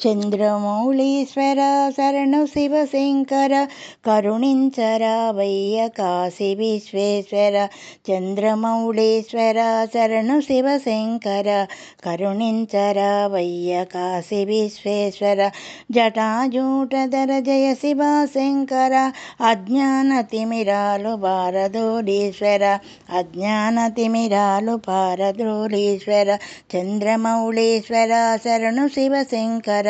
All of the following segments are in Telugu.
చంద్రమౌళీశ్వర శరణు శివశంకర కరుణించరావయ్య కాశీ విశ్వేశ్వర. చంద్రమౌళీశ్వర శరణు శివశంకర కరుణించరావయ్య కాశీ విశ్వేశ్వర. జటాజూటధర జయ శివశంకర అజ్ఞాన తిమిరాలు భారదోలీశ్వర. అజ్ఞాన తిమిరాలు భారదోలీశ్వర. చంద్రమౌళీశ్వర శరణు శివశంకర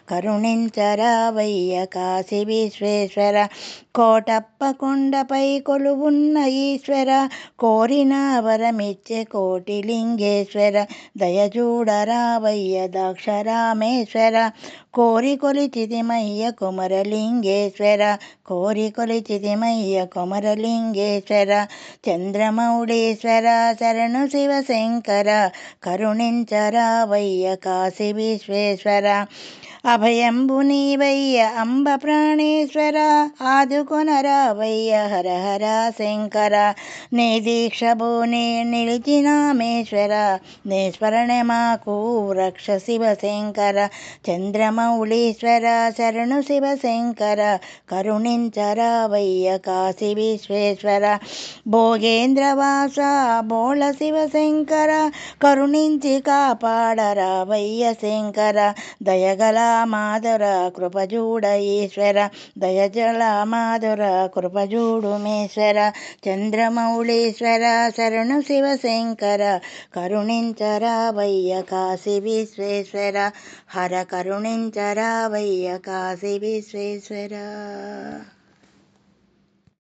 కరుణించరావయ్య కాశీ విశ్వేశ్వర. కోటప్ప కొండపై కొలువున్న ఈశ్వర కోరిన వరమిచ్చే కోటిలింగేశ్వర. దయచూడరావయ్య దాక్షరామేశ్వర కోరి కొలిచితిమయ్య కుమరలింగేశ్వర. కోరి కొలిచితిమయ్య కుమరలింగేశ్వర. చంద్రమౌళీశ్వర శరణు శివశంకర కరుణించరావయ్య కాశీ విశ్వేశ్వర. అభయంబు నీవయ్య అంబ ప్రాణేశ్వర ఆదుకొనరావయ్య హర హర శంకర. నీ దీక్షభూని నిలిచినామేశ్వర నీ స్మరణే మాకు రక్ష శివశంకర. చంద్రమౌళీశ్వర శరణు శివశంకర కరుణించరావయ్య కాశీ విశ్వేశ్వర. భోగేంద్రవాస బోళ శివశంకర కరుణించి కాపాడరావయ్య శంకర. దయగల మాధుర కృపజూడ ఈశ్వర దయజల మాధుర కృపజూడుమేశ్వర. చంద్రమౌళీశ్వర శరణు శివశంకర కరుణించరావయ్య కాశీ విశ్వేశ్వర. హర కరుణించరావయ్య కాశీ విశ్వేశ్వర.